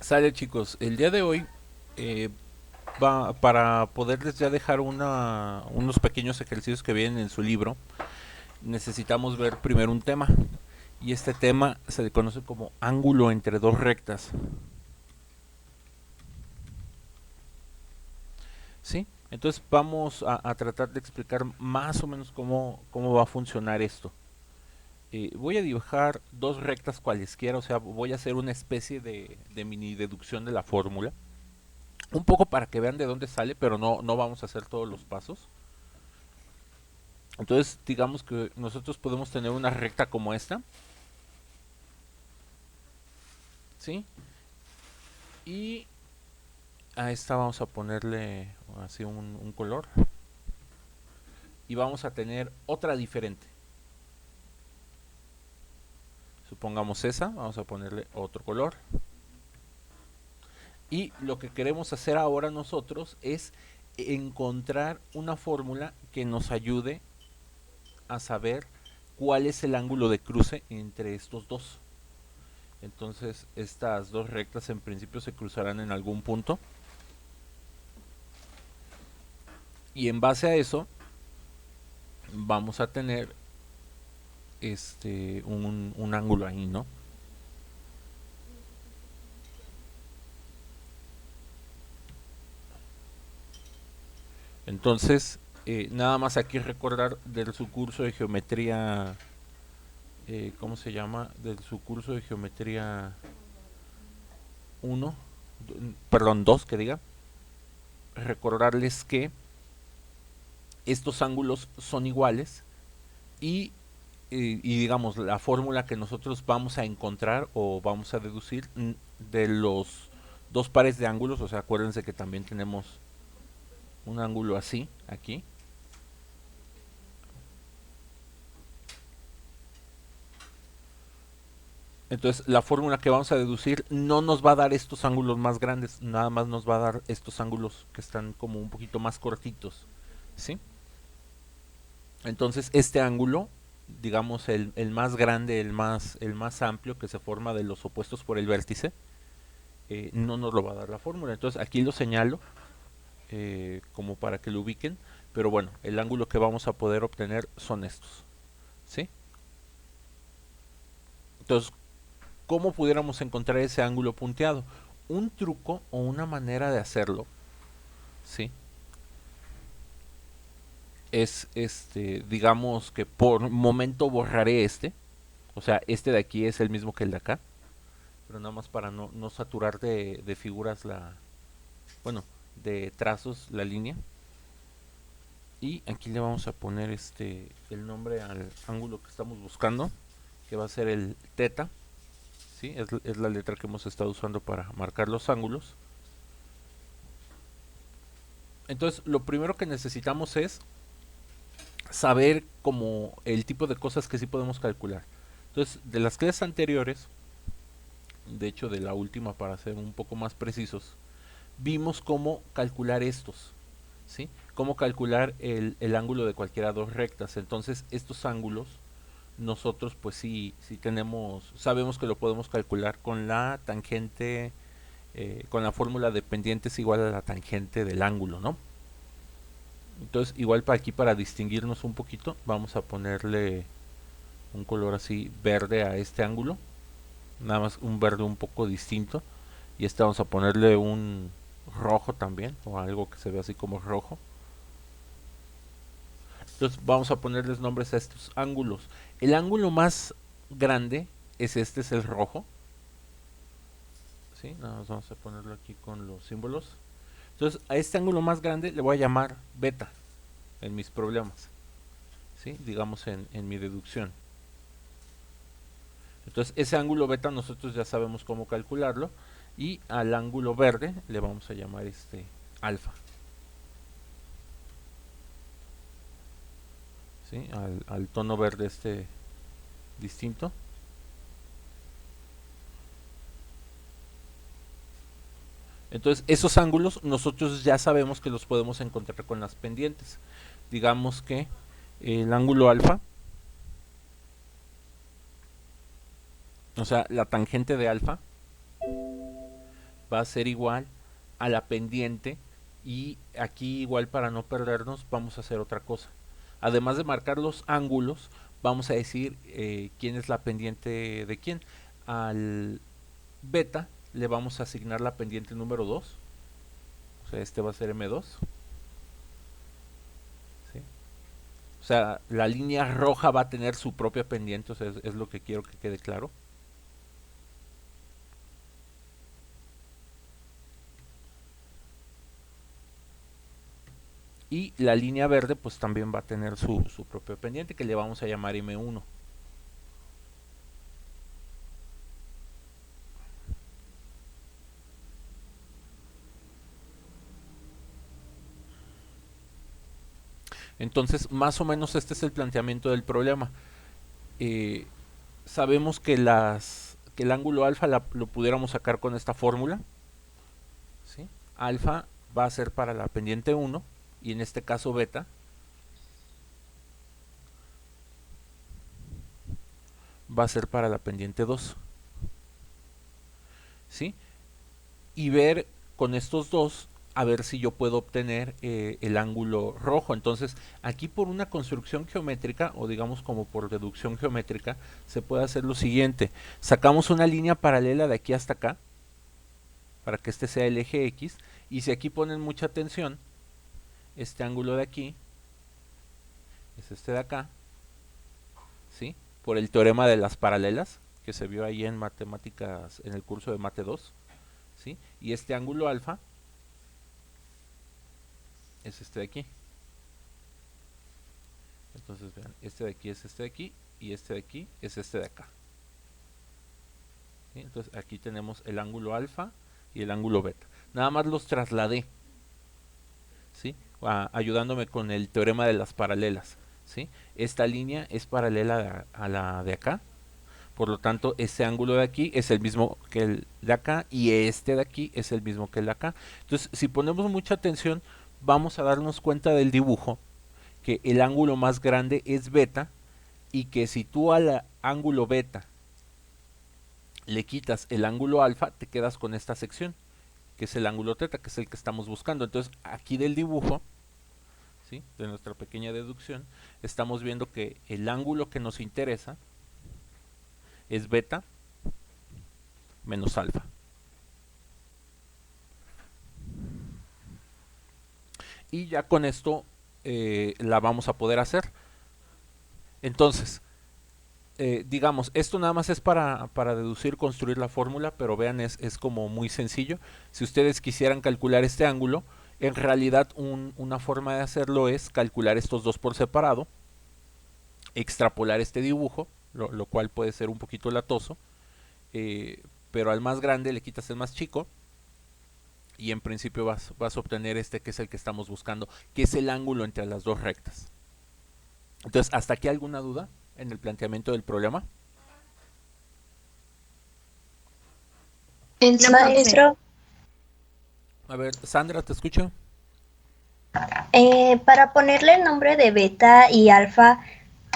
Sale, chicos, el día de hoy eh, para poderles ya dejar unos pequeños ejercicios que vienen en su libro, necesitamos ver primero un tema. Y este tema se le conoce como ángulo entre dos rectas. ¿Sí? Entonces vamos a tratar de explicar más o menos cómo va a funcionar esto. Voy a dibujar dos rectas cualesquiera, o sea, voy a hacer una especie de mini deducción de la fórmula. Un poco para que vean de dónde sale, pero no vamos a hacer todos los pasos. Entonces, digamos que nosotros podemos tener una recta como esta, ¿sí? Y a esta vamos a ponerle así un color. Y vamos a tener otra diferente. Supongamos esa, vamos a ponerle otro color. Y lo que queremos hacer ahora nosotros es encontrar una fórmula que nos ayude a saber cuál es el ángulo de cruce entre estos dos. Entonces, estas dos rectas en principio se cruzarán en algún punto. Y en base a eso, vamos a tener un ángulo ahí, ¿no? Entonces, nada más aquí recordar de su curso de geometría, ¿cómo se llama? De su curso de geometría uno, perdón, 2 que diga, recordarles que estos ángulos son iguales y digamos la fórmula que nosotros vamos a encontrar o vamos a deducir de los dos pares de ángulos, o sea, acuérdense que también tenemos un ángulo así, aquí. Entonces, la fórmula que vamos a deducir no nos va a dar estos ángulos más grandes, nada más nos va a dar estos ángulos que están como un poquito más cortitos, ¿sí? Entonces, este ángulo, digamos el más grande, el más amplio que se forma de los opuestos por el vértice, no nos lo va a dar la fórmula. Entonces, aquí lo señalo como para que lo ubiquen, pero bueno, el ángulo que vamos a poder obtener son estos, ¿sí? Entonces, ¿cómo pudiéramos encontrar ese ángulo punteado? Un truco o una manera de hacerlo, ¿sí? Es digamos que por momento borraré o sea, este de aquí es el mismo que el de acá, pero nada más para no saturar de figuras bueno, de trazos la línea. Y aquí le vamos a poner el nombre al ángulo que estamos buscando, que va a ser el teta, ¿sí? Es la letra que hemos estado usando para marcar los ángulos. Entonces, lo primero que necesitamos es saber como el tipo de cosas que sí podemos calcular. Entonces, de las clases anteriores, de hecho de la última para ser un poco más precisos, vimos cómo calcular estos, ¿sí? Cómo calcular el ángulo de cualquiera dos rectas. Entonces, estos ángulos nosotros pues sí tenemos, sabemos que lo podemos calcular con la tangente, con la fórmula de pendiente es igual a la tangente del ángulo, ¿no? Entonces, igual para aquí, para distinguirnos un poquito, vamos a ponerle un color así verde a este ángulo, nada más un verde un poco distinto, y vamos a ponerle un rojo también, o algo que se ve así como rojo. Entonces vamos a ponerles nombres a estos ángulos. El ángulo más grande es el rojo, ¿sí? Nada más vamos a ponerlo aquí con los símbolos. Entonces a este ángulo más grande le voy a llamar beta en mis problemas, ¿sí? Digamos en mi deducción. Entonces ese ángulo beta nosotros ya sabemos cómo calcularlo y al ángulo verde le vamos a llamar alfa, ¿sí? Al tono verde distinto. Entonces, esos ángulos nosotros ya sabemos que los podemos encontrar con las pendientes. Digamos que el ángulo alfa, o sea, la tangente de alfa, va a ser igual a la pendiente, y aquí igual para no perdernos vamos a hacer otra cosa. Además de marcar los ángulos, vamos a decir quién es la pendiente de quién. Al beta le vamos a asignar la pendiente número 2, o sea, este va a ser M2. ¿Sí? O sea, la línea roja va a tener su propia pendiente, o sea, es lo que quiero que quede claro. Y la línea verde pues también va a tener su propio pendiente, que le vamos a llamar M1. Entonces, más o menos este es el planteamiento del problema. Eh, Sabemos que que el ángulo alfa lo pudiéramos sacar con esta fórmula. ¿Sí? Alfa va a ser para la pendiente 1, y en este caso beta va a ser para la pendiente 2. ¿Sí? Y ver con estos dos a ver si yo puedo obtener el ángulo rojo. Entonces, aquí por una construcción geométrica, o digamos como por deducción geométrica, se puede hacer lo siguiente. Sacamos una línea paralela de aquí hasta acá, para que este sea el eje X, y si aquí ponen mucha atención, este ángulo de aquí es este de acá, ¿sí? Por el teorema de las paralelas, que se vio ahí en matemáticas, en el curso de Mate 2, ¿sí? Y este ángulo alfa es este de aquí. Entonces vean, este de aquí es este de aquí, y este de aquí es este de acá. ¿Sí? Entonces aquí tenemos el ángulo alfa y el ángulo beta. Nada más los trasladé, ¿sí? Ayudándome con el teorema de las paralelas, ¿sí? Esta línea es paralela a la de acá, por lo tanto ese ángulo de aquí es el mismo que el de acá, y este de aquí es el mismo que el de acá. Entonces, si ponemos mucha atención, vamos a darnos cuenta del dibujo que el ángulo más grande es beta, y que si tú al ángulo beta le quitas el ángulo alfa, te quedas con esta sección, que es el ángulo teta, que es el que estamos buscando. Entonces, aquí del dibujo, ¿sí?, de nuestra pequeña deducción, estamos viendo que el ángulo que nos interesa es beta menos alfa. Y ya con esto la vamos a poder hacer. Entonces, digamos, esto nada más es para deducir, construir la fórmula, pero vean, es como muy sencillo. Si ustedes quisieran calcular este ángulo, en realidad una forma de hacerlo es calcular estos dos por separado, extrapolar este dibujo, lo cual puede ser un poquito latoso, pero al más grande le quitas el más chico, y en principio vas a obtener este que es el que estamos buscando, que es el ángulo entre las dos rectas. Entonces, ¿hasta aquí alguna duda en el planteamiento del problema? No, profe. Maestro, A ver, Sandra, te escucho. para ponerle el nombre de beta y alfa,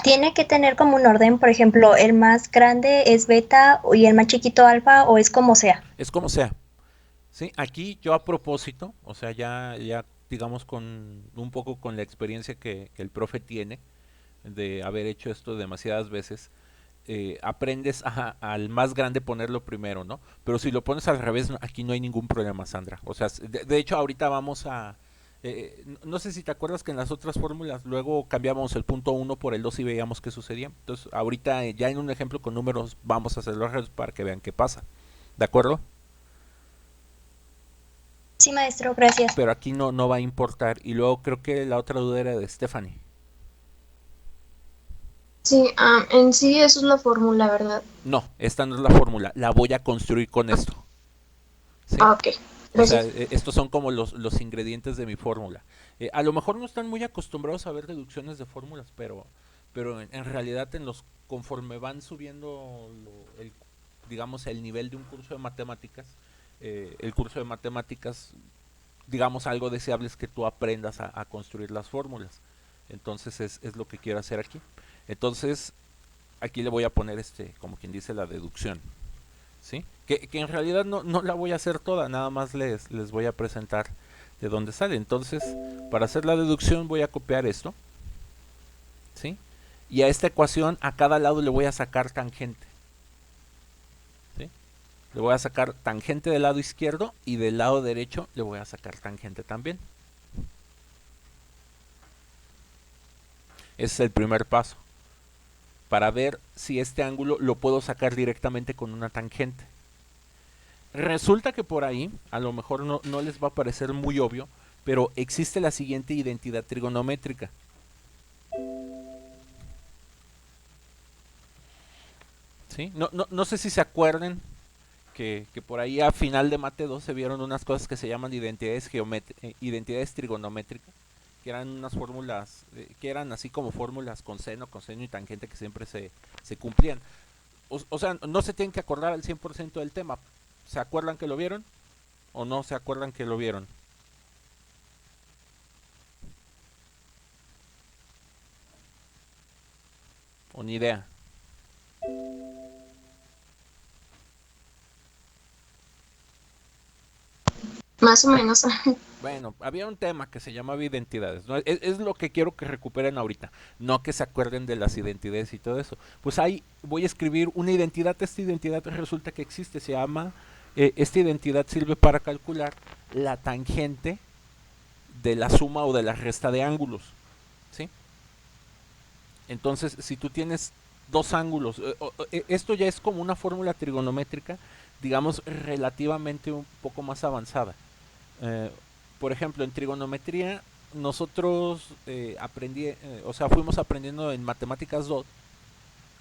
¿tiene que tener como un orden? Por ejemplo, ¿el más grande es beta y el más chiquito alfa o es como sea? Es como sea. Sí, aquí yo a propósito, o sea, ya digamos con un poco con la experiencia que el profe tiene de haber hecho esto demasiadas veces, aprendes al más grande ponerlo primero, ¿no? Pero si lo pones al revés, aquí no hay ningún problema, Sandra. O sea, de hecho ahorita vamos a... no sé si te acuerdas que en las otras fórmulas luego cambiábamos el punto 1 por el 2 y veíamos qué sucedía. Entonces ahorita ya en un ejemplo con números vamos a hacerlo al revés para que vean qué pasa. ¿De acuerdo? Sí, maestro, gracias. Pero aquí no va a importar. Y luego creo que la otra duda era de Stephanie. Sí, en sí eso es la fórmula, ¿verdad? No, esta no es la fórmula, la voy a construir con esto. ¿Sí? Ah, ok, O sea, gracias. estos son como los ingredientes de mi fórmula. A lo mejor no están muy acostumbrados a ver deducciones de fórmulas, pero en realidad conforme van subiendo digamos, el nivel de un curso de matemáticas, el curso de matemáticas, digamos, algo deseable es que tú aprendas a construir las fórmulas. Entonces es lo que quiero hacer aquí. Entonces, aquí le voy a poner como quien dice, la deducción. ¿sí? Que en realidad no la voy a hacer toda, nada más les voy a presentar de dónde sale. Entonces, para hacer la deducción voy a copiar esto, ¿sí? Y a esta ecuación a cada lado le voy a sacar tangente, ¿sí? Le voy a sacar tangente del lado izquierdo y del lado derecho le voy a sacar tangente también. Ese es el primer paso, para ver si este ángulo lo puedo sacar directamente con una tangente. Resulta que por ahí, a lo mejor no les va a parecer muy obvio, pero existe la siguiente identidad trigonométrica. ¿Sí? No sé si se acuerdan que por ahí a final de Mate 2 se vieron unas cosas que se llaman identidades trigonométricas, que eran unas fórmulas, que eran así como fórmulas con seno, coseno y tangente que siempre se cumplían. O sea, no se tienen que acordar al 100% del tema. ¿Se acuerdan que lo vieron? ¿O no se acuerdan que lo vieron? ¿O ni idea? Más o menos. Bueno, había un tema que se llamaba identidades, ¿no? Es lo que quiero que recuperen ahorita, no que se acuerden de las identidades y todo eso. Pues ahí voy a escribir una identidad, esta identidad resulta que existe, se llama, esta identidad sirve para calcular la tangente de la suma o de la resta de ángulos, ¿sí? Entonces, si tú tienes dos ángulos, esto ya es como una fórmula trigonométrica, digamos, relativamente un poco más avanzada. Eh, por ejemplo, en trigonometría nosotros fuimos aprendiendo en matemáticas 2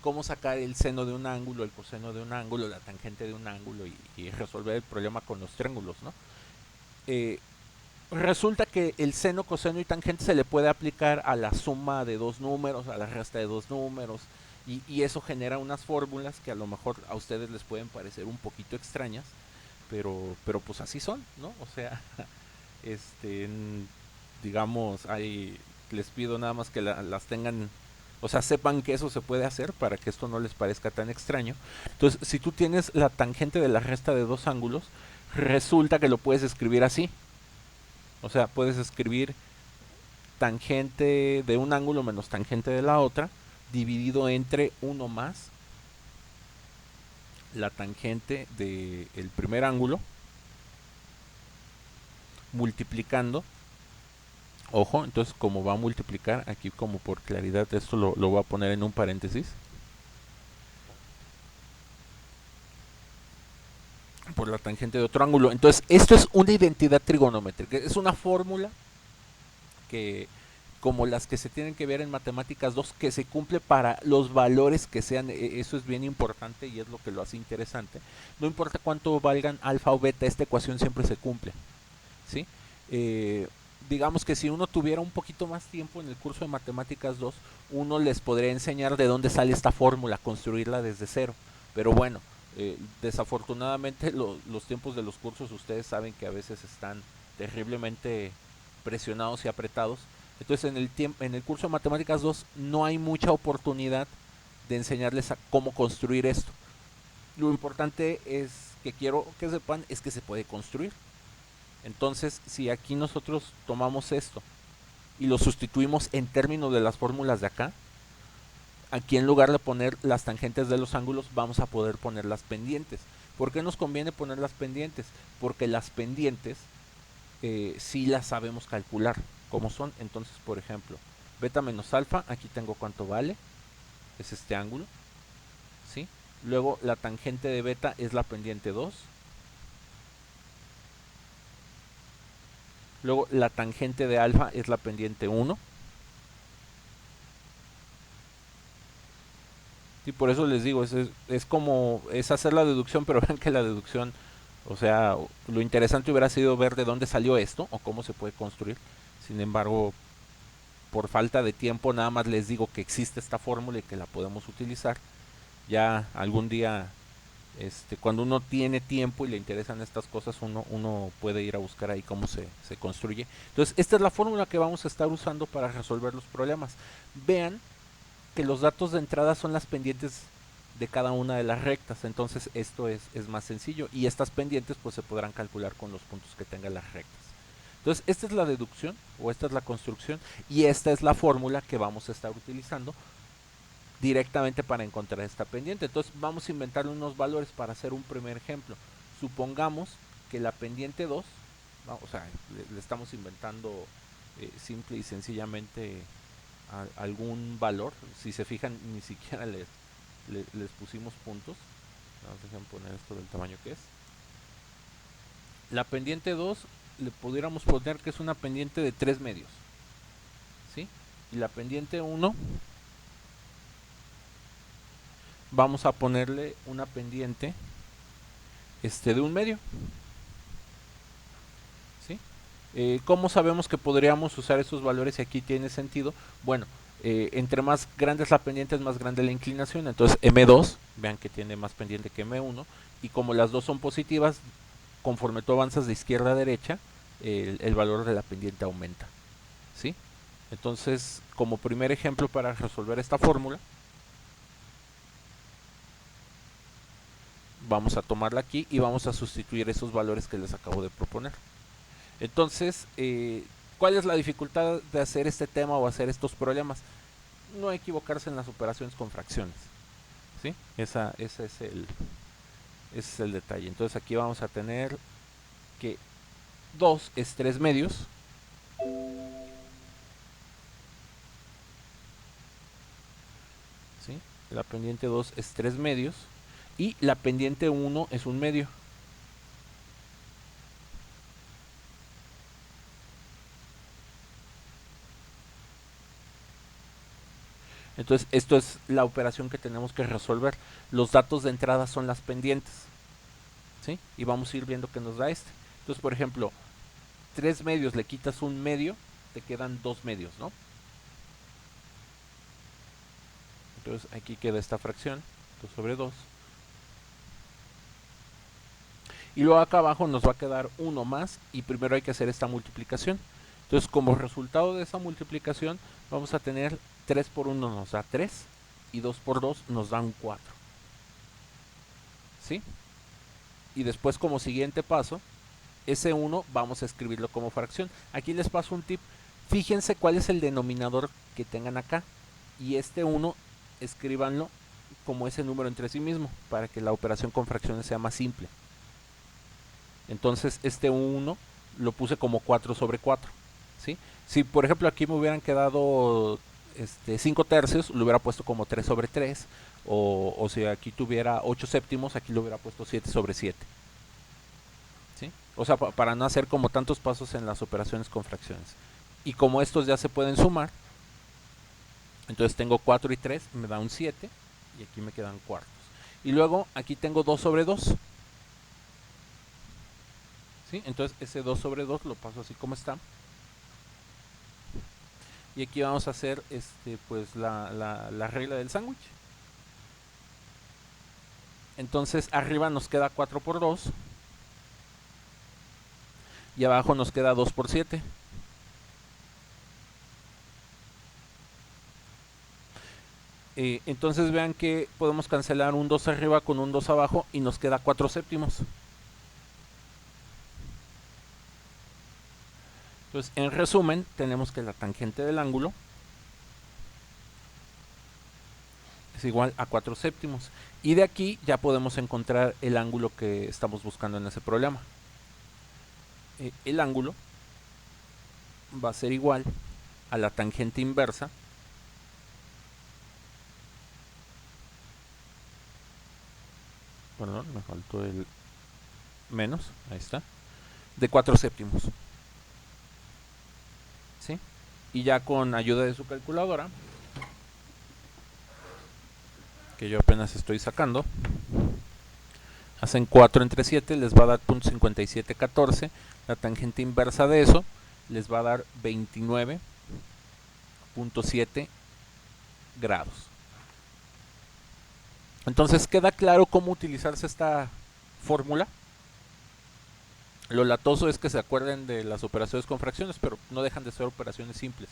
cómo sacar el seno de un ángulo, el coseno de un ángulo, la tangente de un ángulo y resolver el problema con los triángulos, ¿no? Eh, Resulta que el seno, coseno y tangente se le puede aplicar a la suma de dos números, a la resta de dos números, y eso genera unas fórmulas que a lo mejor a ustedes les pueden parecer un poquito extrañas, pero pues así son, ¿no? O sea, este, digamos, les pido nada más que las tengan, o sea, sepan que eso se puede hacer para que esto no les parezca tan extraño. Entonces, si tú tienes la tangente de la resta de dos ángulos, resulta que lo puedes escribir así. O sea, puedes escribir tangente de un ángulo menos tangente de la otra, dividido entre uno más la tangente del primer ángulo, multiplicando. Ojo, entonces como va a multiplicar, aquí como por claridad esto lo voy a poner en un paréntesis. Por la tangente de otro ángulo. Entonces, esto es una identidad trigonométrica. Es una fórmula que, como las que se tienen que ver en matemáticas 2, que se cumple para los valores que sean. Eso es bien importante y es lo que lo hace interesante. No importa cuánto valgan alfa o beta, esta ecuación siempre se cumple, ¿sí? Digamos que si uno tuviera un poquito más tiempo en el curso de matemáticas 2, uno les podría enseñar de dónde sale esta fórmula, construirla desde cero. Pero bueno, desafortunadamente los tiempos de los cursos ustedes saben que a veces están terriblemente presionados y apretados. Entonces en el curso de matemáticas 2 no hay mucha oportunidad de enseñarles a cómo construir esto. Lo importante es que quiero que sepan es que se puede construir. Entonces, si aquí nosotros tomamos esto y lo sustituimos en términos de las fórmulas de acá, aquí en lugar de poner las tangentes de los ángulos, vamos a poder poner las pendientes. ¿Por qué nos conviene poner las pendientes? Porque las pendientes sí las sabemos calcular, como son. Entonces, por ejemplo, beta menos alfa, aquí tengo cuánto vale, es este ángulo, ¿sí? Luego la tangente de beta es la pendiente 2. Luego la tangente de alfa es la pendiente 1. Y por eso les digo, es como, es hacer la deducción, pero vean que la deducción, o sea, lo interesante hubiera sido ver de dónde salió esto o cómo se puede construir. Sin embargo, por falta de tiempo, nada más les digo que existe esta fórmula y que la podemos utilizar. Ya algún día, cuando uno tiene tiempo y le interesan estas cosas, uno puede ir a buscar ahí cómo se construye. Entonces, esta es la fórmula que vamos a estar usando para resolver los problemas. Vean que los datos de entrada son las pendientes de cada una de las rectas. Entonces esto es más sencillo, y estas pendientes pues se podrán calcular con los puntos que tengan las rectas. Entonces esta es la deducción, o esta es la construcción, y esta es la fórmula que vamos a estar utilizando directamente para encontrar esta pendiente. Entonces vamos a inventar unos valores para hacer un primer ejemplo. Supongamos que la pendiente 2, o sea, le estamos inventando simple y sencillamente algún valor. Si se fijan, ni siquiera les pusimos puntos. Dejen poner esto del tamaño que es. La pendiente 2 le pudiéramos poner que es una pendiente de 3 medios, ¿sí? Y la pendiente 1 vamos a ponerle una pendiente de 1 medio, ¿sí? ¿Cómo sabemos que podríamos usar esos valores y aquí tiene sentido? Bueno, entre más grande es la pendiente, es más grande la inclinación. Entonces M2, vean que tiene más pendiente que M1, y como las dos son positivas, conforme tú avanzas de izquierda a derecha, el valor de la pendiente aumenta, ¿sí? Entonces, como primer ejemplo para resolver esta fórmula, vamos a tomarla aquí y vamos a sustituir esos valores que les acabo de proponer. Entonces, ¿cuál es la dificultad de hacer este tema o hacer estos problemas? No equivocarse en las operaciones con fracciones, ¿sí? Ese es el detalle. Entonces aquí vamos a tener que 2 es 3 medios, ¿sí? La pendiente 2 es 3 medios y la pendiente 1 es 1 medio. Entonces esto es la operación que tenemos que resolver. Los datos de entrada son las pendientes, ¿sí? Y vamos a ir viendo qué nos da este. Entonces, por ejemplo, 3 medios le quitas 1 medio, te quedan 2 medios, ¿no? Entonces aquí queda esta fracción, 2 sobre 2. Y luego acá abajo nos va a quedar 1 más, y primero hay que hacer esta multiplicación. Entonces, como resultado de esa multiplicación, vamos a tener 3 por 1 nos da 3, y 2 por 2 nos da un 4. ¿Sí? Y después, como siguiente paso, ese 1 vamos a escribirlo como fracción. Aquí les paso un tip. Fíjense cuál es el denominador que tengan acá, y este 1 escríbanlo como ese número entre sí mismo, para que la operación con fracciones sea más simple. Entonces este 1 lo puse como 4 sobre 4, ¿sí? Si por ejemplo aquí me hubieran quedado 5 tercios, lo hubiera puesto como 3 sobre 3, o si aquí tuviera 8 séptimos, aquí lo hubiera puesto 7 sobre 7, ¿sí? O sea, para no hacer como tantos pasos en las operaciones con fracciones. Y como estos ya se pueden sumar, entonces tengo 4 y 3, me da un 7, y aquí me quedan cuartos. Y luego aquí tengo 2 sobre 2, ¿sí? Entonces ese 2 sobre 2 lo paso así como está. Y aquí vamos a hacer pues la regla del sándwich. Entonces arriba nos queda 4 por 2 y abajo nos queda 2 por 7. Entonces vean que podemos cancelar un 2 arriba con un 2 abajo y nos queda 4 séptimos. Entonces, en resumen, tenemos que la tangente del ángulo es igual a 4 séptimos. Y de aquí ya podemos encontrar el ángulo que estamos buscando en ese problema. El ángulo va a ser igual a la tangente inversa perdón, me faltó el menos, ahí está, de 4 séptimos. ¿Sí? Y ya con ayuda de su calculadora, que yo apenas estoy sacando, hacen 4 entre 7, les va a dar .5714. La tangente inversa de eso les va a dar 29.7 grados. Entonces queda claro cómo utilizarse esta fórmula. Lo latoso es que se acuerden de las operaciones con fracciones, pero no dejan de ser operaciones simples.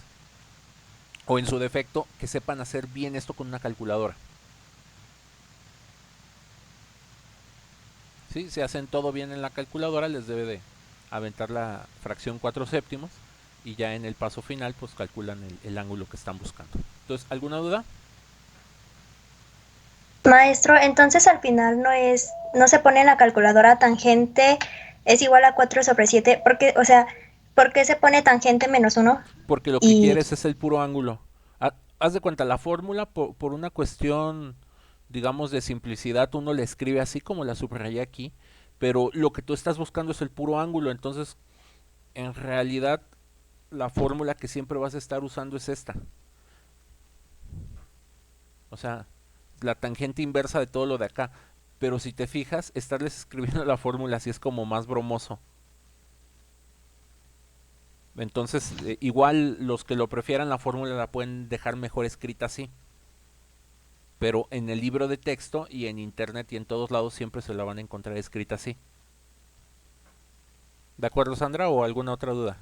O en su defecto, que sepan hacer bien esto con una calculadora. ¿sí? Si hacen todo bien en la calculadora, les debe de aventar la fracción 4 séptimos y ya en el paso final pues calculan el ángulo que están buscando. Entonces, ¿alguna duda? Maestro, entonces al final no se pone en la calculadora tangente es igual a 4 sobre 7, porque, o sea, ¿por qué se pone tangente menos uno? Porque lo que Y, quieres es el puro ángulo. Haz de cuenta, la fórmula por una cuestión, digamos, de simplicidad, uno le escribe así como la subrayé aquí, pero lo que tú estás buscando es el puro ángulo, entonces en realidad la fórmula que siempre vas a estar usando es esta. O sea, la tangente inversa de todo lo de acá. Pero si te fijas, estarles escribiendo la fórmula así es como más bromoso. Entonces, igual los que lo prefieran la fórmula la pueden dejar mejor escrita así. Pero en el libro de texto y en internet y en todos lados siempre se la van a encontrar escrita así. ¿De acuerdo, Sandra? ¿O alguna otra duda?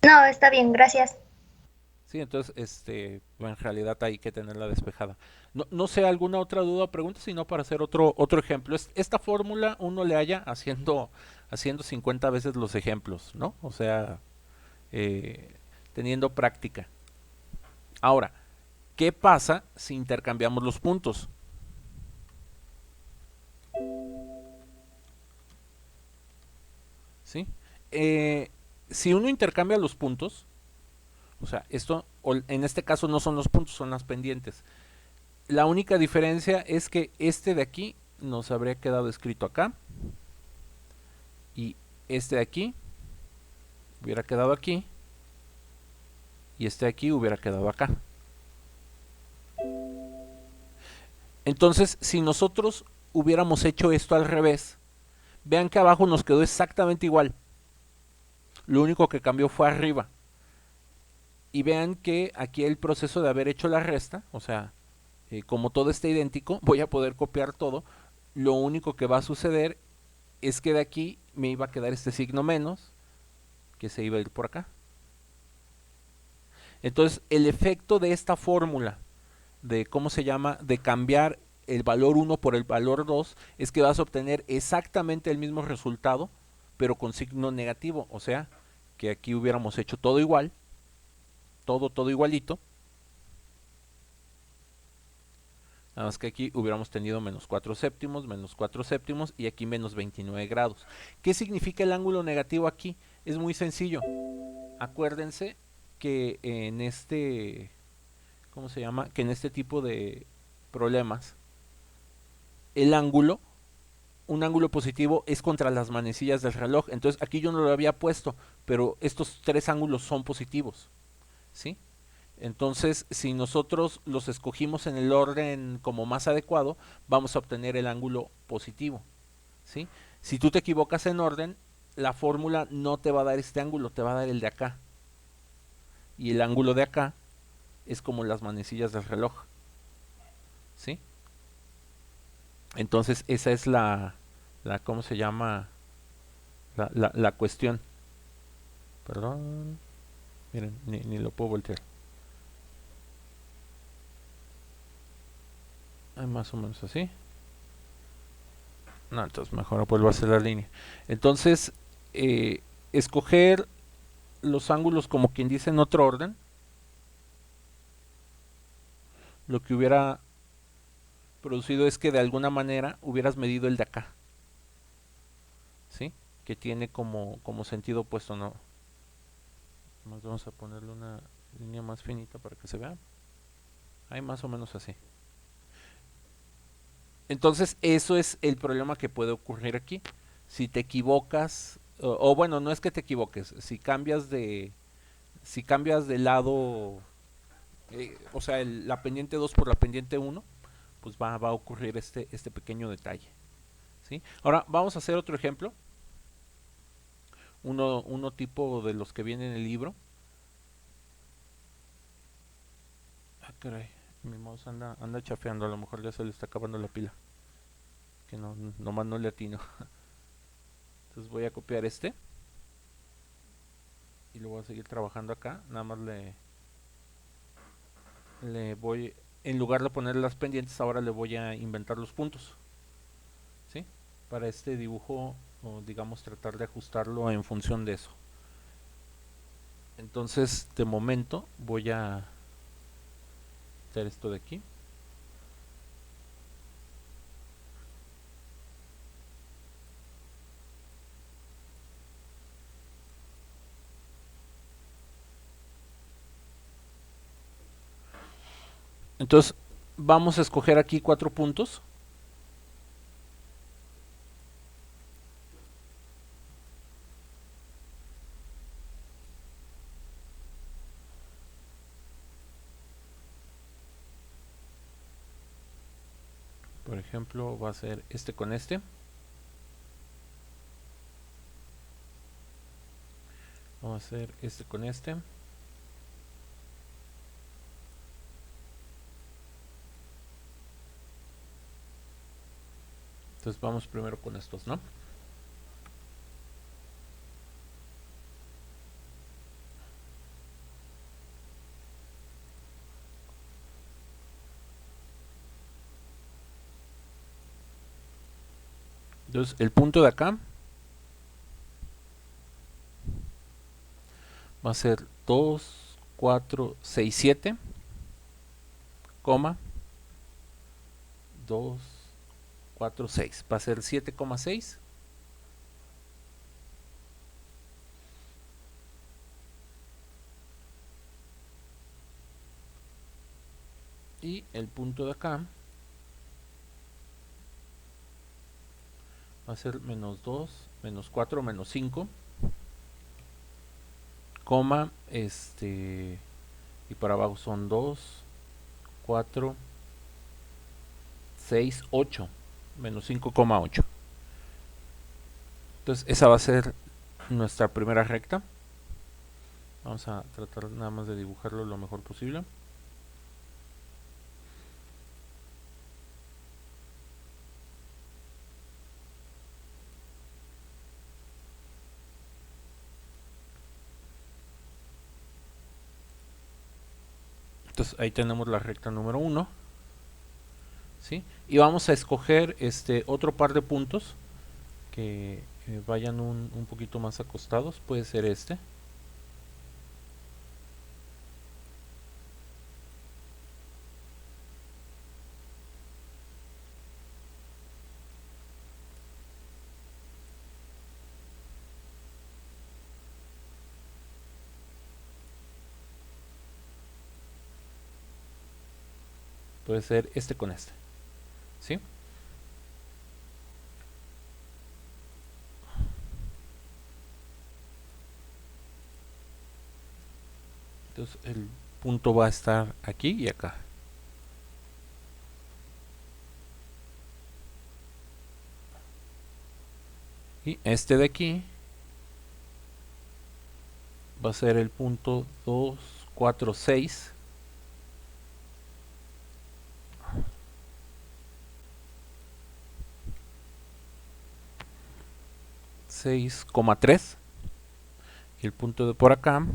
no, está bien, gracias. Sí, entonces, en realidad hay que tenerla despejada. No, no sé, alguna otra duda o pregunta, sino para hacer otro ejemplo. Esta fórmula uno le halla haciendo 50 veces los ejemplos, ¿no? O sea, eh, teniendo práctica. Ahora, ¿qué pasa si intercambiamos los puntos? ¿Sí? Eh, si uno intercambia los puntos, o sea, en este caso no son los puntos, son las pendientes. La única diferencia es que este de aquí nos habría quedado escrito acá y este de aquí hubiera quedado aquí y este de aquí hubiera quedado acá. Entonces, si nosotros hubiéramos hecho esto al revés, vean que abajo nos quedó exactamente igual. Lo único que cambió fue arriba. Y vean que aquí el proceso de haber hecho la resta, o sea, como todo está idéntico, voy a poder copiar todo. Lo único que va a suceder es que de aquí me iba a quedar este signo menos, que se iba a ir por acá. Entonces, el efecto de esta fórmula, de cómo se llama, de cambiar el valor 1 por el valor 2, es que vas a obtener exactamente el mismo resultado, pero con signo negativo. O sea, que aquí hubiéramos hecho todo igual, todo igualito. Nada más que aquí hubiéramos tenido menos 4 séptimos, menos 4 séptimos y aquí menos 29 grados. ¿Qué significa el ángulo negativo aquí? Es muy sencillo. Acuérdense que en ¿cómo se llama? Que en este tipo de problemas, el ángulo, un ángulo positivo es contra las manecillas del reloj. Entonces aquí yo no lo había puesto, pero estos tres ángulos son positivos, ¿sí? Entonces, si nosotros los escogimos en el orden como más adecuado, vamos a obtener el ángulo positivo, ¿sí? Si tú te equivocas en orden, la fórmula no te va a dar este ángulo, te va a dar el de acá. Y el ángulo de acá es como las manecillas del reloj, ¿sí? Entonces, esa es ¿cómo se llama? La cuestión. Perdón. Miren, ni lo puedo voltear. Más o menos así. No, entonces mejor vuelvo a hacer la línea. Entonces, escoger los ángulos como quien dice en otro orden, lo que hubiera producido es que de alguna manera hubieras medido el de acá, ¿sí? Que tiene como sentido opuesto, ¿no? Vamos a ponerle una línea más finita para que se vea. Ahí más o menos así. Entonces, eso es el problema que puede ocurrir aquí. Si te equivocas, o bueno, no es que te equivoques, si cambias de lado, o sea, la pendiente 2 por la pendiente uno, pues va a ocurrir este pequeño detalle, ¿sí? Ahora, vamos a hacer otro ejemplo, uno tipo de los que viene en el libro. Ah, caray, mi mouse anda chafeando, a lo mejor ya se le está acabando la pila, que no, nomás no le atino. Entonces voy a copiar y lo voy a seguir trabajando acá. Nada más le voy, en lugar de poner las pendientes, ahora le voy a inventar los puntos, ¿sí? para este dibujo, o digamos tratar de ajustarlo en función de eso. Entonces de momento voy a quitar esto de aquí. Entonces vamos a escoger aquí 4 puntos. Por ejemplo, va a ser este con este. Vamos a hacer este con este. Entonces vamos primero con estos, ¿no? Entonces el punto de acá va a ser 2, 4, 6, 7, coma 2, 4, 6. Va a ser 7,6. Y el punto de acá va a ser menos 2, menos 4, menos 5, coma, y para abajo son 2, 4, 6, 8, menos 5,8. Entonces esa va a ser nuestra primera recta. Vamos a tratar nada más de dibujarlo lo mejor posible. Entonces ahí tenemos la recta número 1, ¿sí? Y vamos a escoger otro par de puntos que vayan un poquito más acostados. Puede ser este. Puede ser este con este, ¿sí? Entonces el punto va a estar aquí y acá. Y este de aquí va a ser el punto 2, 4, 6. 6,3. Y el punto de por acá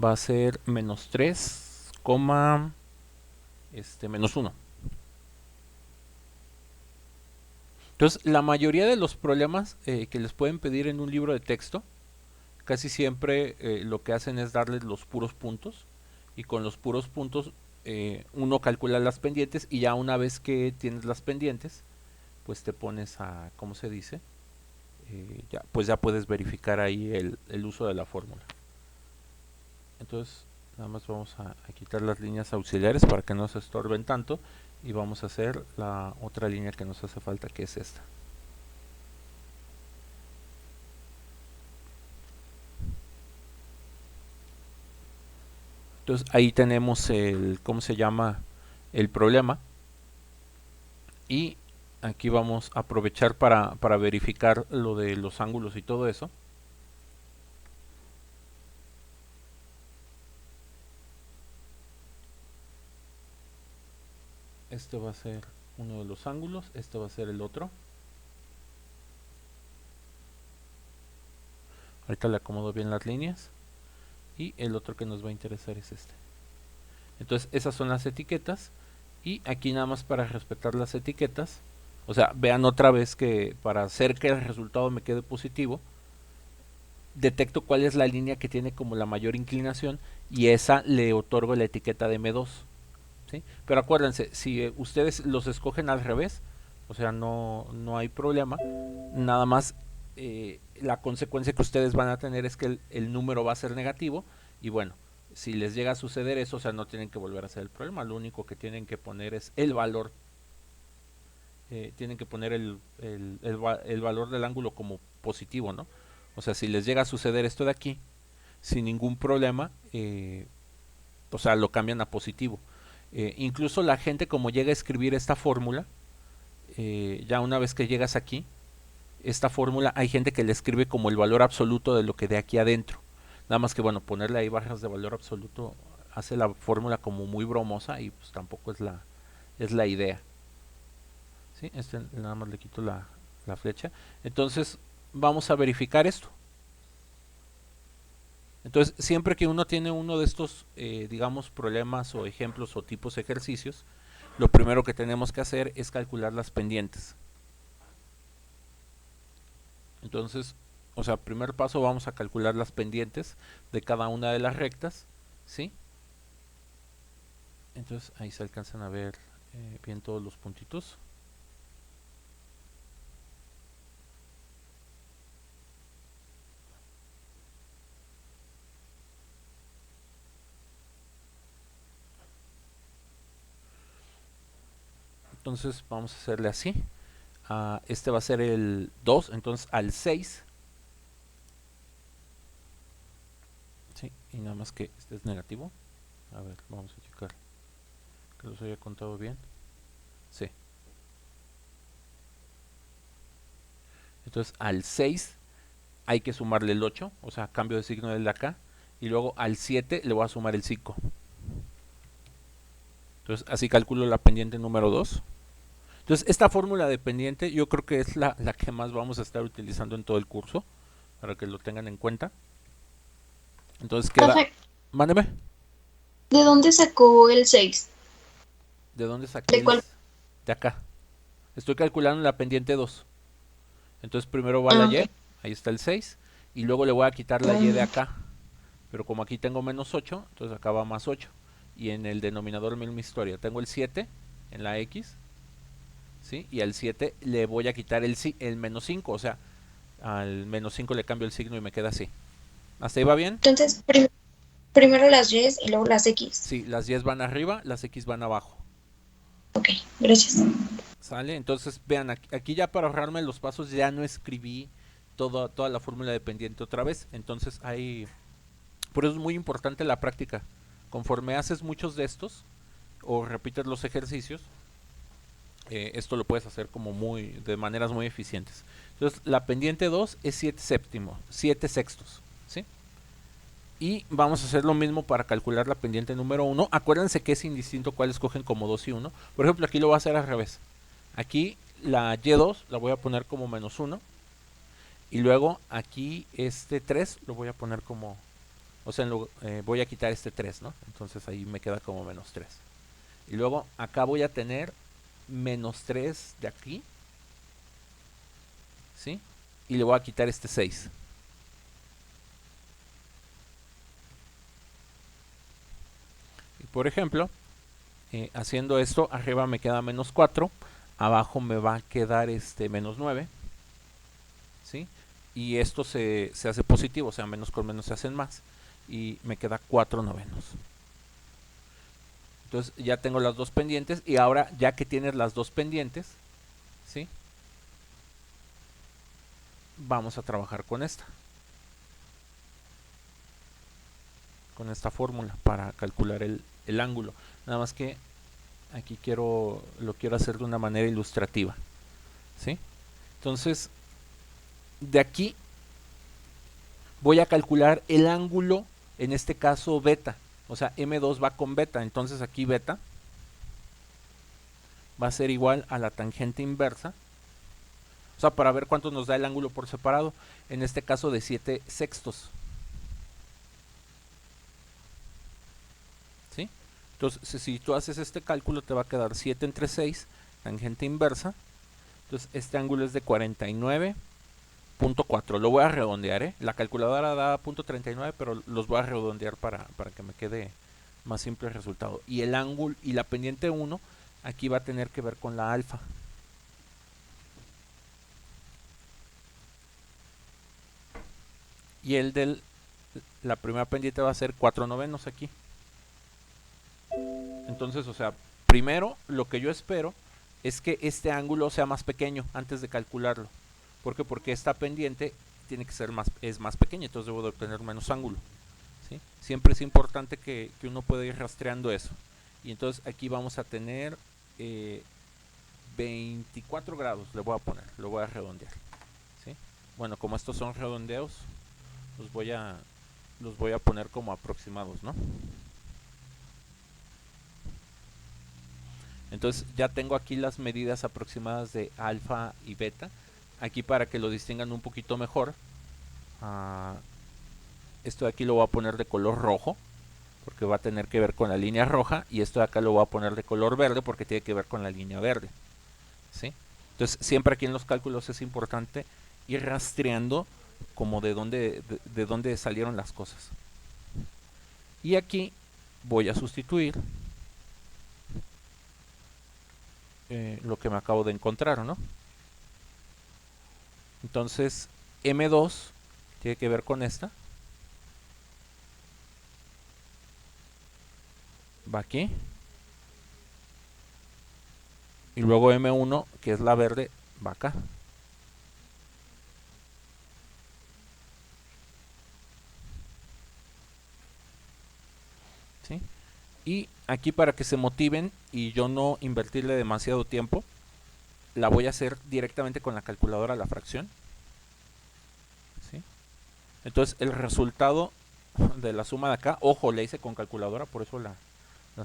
va a ser menos 3, menos 1. Entonces, la mayoría de los problemas que les pueden pedir en un libro de texto, casi siempre lo que hacen es darles los puros puntos. Y con los puros puntos uno calcula las pendientes, y ya una vez que tienes las pendientes, pues te pones a, ¿cómo se dice? Pues ya puedes verificar ahí el uso de la fórmula. Entonces nada más vamos a quitar las líneas auxiliares para que no se estorben tanto, y vamos a hacer la otra línea que nos hace falta, que es esta. Entonces ahí tenemos ¿cómo se llama? El problema. Y aquí vamos a aprovechar para verificar lo de los ángulos y todo eso. Este va a ser uno de los ángulos, este va a ser el otro. Ahorita le acomodo bien las líneas. Y el otro que nos va a interesar es este. Entonces esas son las etiquetas. Y aquí nada más para respetar las etiquetas, O sea, vean otra vez que para hacer que el resultado me quede positivo, detecto cuál es la línea que tiene como la mayor inclinación y esa le otorgo la etiqueta de M2. ¿Sí? Pero acuérdense, si ustedes los escogen al revés, o sea, no hay problema, nada más la consecuencia que ustedes van a tener es que el número va a ser negativo y bueno, si les llega a suceder eso, o sea, no tienen que volver a hacer el problema, lo único que tienen que poner es el valor, tienen que poner el valor del ángulo como positivo, ¿no? O sea, si les llega a suceder esto de aquí, sin ningún problema, o sea, lo cambian a positivo. Incluso la gente como llega a escribir esta fórmula, ya una vez que llegas aquí, esta fórmula hay gente que le escribe como el valor absoluto de lo que de aquí adentro. Nada más que bueno, ponerle ahí barras de valor absoluto hace la fórmula como muy bromosa y pues tampoco es la idea. ¿Sí? Nada más le quito la flecha. Entonces vamos a verificar esto. Entonces, siempre que uno tiene uno de estos, digamos, problemas o ejemplos o tipos de ejercicios, lo primero que tenemos que hacer es calcular las pendientes. Entonces, o sea, primer paso vamos a calcular las pendientes de cada una de las rectas, ¿sí? Entonces, ahí se alcanzan a ver bien todos los puntitos. Entonces, vamos a hacerle así. Este va a ser el 2, entonces al 6. Sí, y nada más que este es negativo. A ver, vamos a checar que los haya contado bien. Sí. Entonces al 6 hay que sumarle el 8, o sea, cambio de signo del de acá. Y luego al 7 le voy a sumar el 5. Entonces así calculo la pendiente número 2. Entonces esta fórmula de pendiente yo creo que es la que más vamos a estar utilizando en todo el curso, para que lo tengan en cuenta. Entonces queda... Profe, Mándeme. ¿de dónde sacó el 6? ¿De dónde saqué ¿De el...? cuál? De acá. Estoy calculando la pendiente 2. Entonces primero va la Ah, Y, ok. ahí está el 6, y luego le voy a quitar la Y de acá. Pero como aquí tengo menos 8, entonces acá va más 8. Y en el denominador misma historia. Tengo el 7 en la X, ¿sí? Y al 7 le voy a quitar el menos 5, o sea, al menos 5 le cambio el signo y me queda así. ¿Hasta ahí va bien? Entonces, primero las Y's y luego las X. Sí, las Y van arriba, las X van abajo. Ok, gracias. ¿Sale? Entonces, vean, aquí ya para ahorrarme los pasos ya no escribí toda la fórmula de pendiente otra vez. Entonces, por eso es muy importante la práctica. Conforme haces muchos de estos o repites los ejercicios, esto lo puedes hacer como de maneras muy eficientes. Entonces, la pendiente 2 es 7 séptimos, 7 sextos, ¿sí? Y vamos a hacer lo mismo para calcular la pendiente número 1. Acuérdense que es indistinto cuál escogen como 2 y 1. Por ejemplo, aquí lo voy a hacer al revés. Aquí la Y2 la voy a poner como menos 1. Y luego aquí este 3 lo voy a poner como... O sea, voy a quitar este 3, ¿no? Entonces ahí me queda como menos 3. Y luego acá voy a tener menos 3 de aquí, ¿sí? Y le voy a quitar este 6. Y por ejemplo, haciendo esto, arriba me queda menos 4, abajo me va a quedar menos 9, ¿sí? Y esto se hace positivo, o sea, menos con menos se hacen más. Y me queda 4 novenos. Entonces ya tengo las dos pendientes y ahora ya que tienes las dos pendientes, ¿sí? Vamos a trabajar con esta fórmula para calcular el ángulo. Nada más que aquí lo quiero hacer de una manera ilustrativa, ¿sí? Entonces, de aquí voy a calcular el ángulo, en este caso beta, o sea, M2 va con beta, entonces aquí beta va a ser igual a la tangente inversa, o sea, para ver cuánto nos da el ángulo por separado, en este caso de 7 sextos, ¿sí? Entonces, si tú haces este cálculo, te va a quedar 7 entre 6, tangente inversa, Entonces este ángulo es de 49.4. Lo voy a redondear, La calculadora da .39, pero los voy a redondear para que me quede más simple el resultado. Y el ángulo y la pendiente 1 aquí va a tener que ver con la alfa. Y el de la primera pendiente va a ser 4/9 aquí. Entonces, o sea, primero lo que yo espero es que este ángulo sea más pequeño antes de calcularlo. ¿Por qué? Porque esta pendiente tiene que ser es más pequeña, entonces debo de obtener menos ángulo. ¿Sí? Siempre es importante que uno pueda ir rastreando eso. Y entonces aquí vamos a tener 24 grados, le voy a poner, lo voy a redondear. ¿Sí? Bueno, como estos son redondeos, los voy a poner como aproximados, ¿no? Entonces ya tengo aquí las medidas aproximadas de alfa y beta. Aquí para que lo distingan un poquito mejor, esto de aquí lo voy a poner de color rojo, porque va a tener que ver con la línea roja, y esto de acá lo voy a poner de color verde porque tiene que ver con la línea verde. ¿Sí? Entonces siempre aquí en los cálculos es importante ir rastreando como de dónde salieron las cosas. Y aquí voy a sustituir lo que me acabo de encontrar, ¿no? Entonces M2 tiene que ver con esta. Va aquí. Y luego M1, que es la verde, va acá. ¿Sí? Y aquí para que se motiven y yo no invertirle demasiado tiempo, la voy a hacer directamente con la calculadora la fracción. ¿Sí? Entonces el resultado de la suma de acá, ojo, la hice con calculadora, por eso la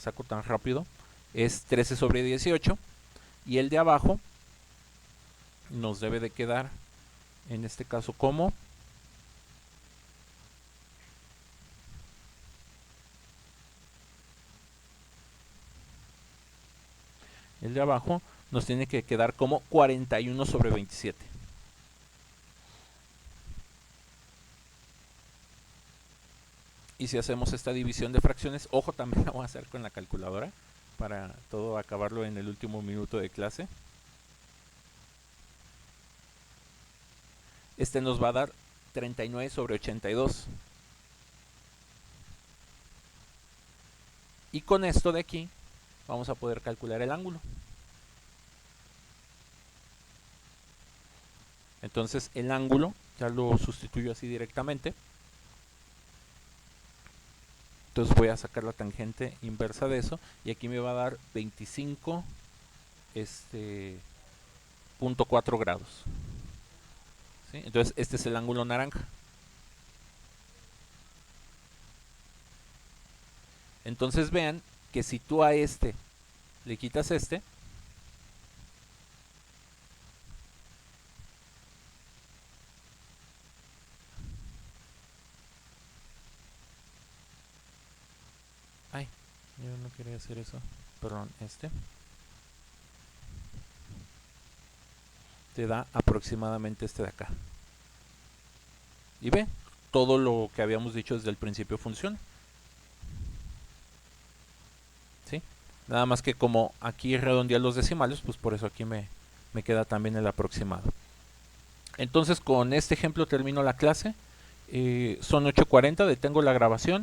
saco tan rápido, es 13/18. Y el de abajo nos debe de quedar, en este caso, como el de abajo nos tiene que quedar como 41/27. Y si hacemos esta división de fracciones, ojo, también la voy a hacer con la calculadora para todo acabarlo en el último minuto de clase. Este nos va a dar 39/82. Y con esto de aquí vamos a poder calcular el ángulo. Entonces el ángulo ya lo sustituyo así directamente. Entonces voy a sacar la tangente inversa de eso y aquí me va a dar 25.4 grados. ¿Sí? Entonces este es el ángulo naranja. Entonces vean que si tú a este le quitas este, ay, yo no quería hacer eso, perdón, te da aproximadamente este de acá. Y ve, todo lo que habíamos dicho desde el principio funciona. ¿Sí? Nada más que como aquí redondeé los decimales, pues por eso aquí me queda también el aproximado. Entonces con este ejemplo termino la clase. Son 8:40, detengo la grabación.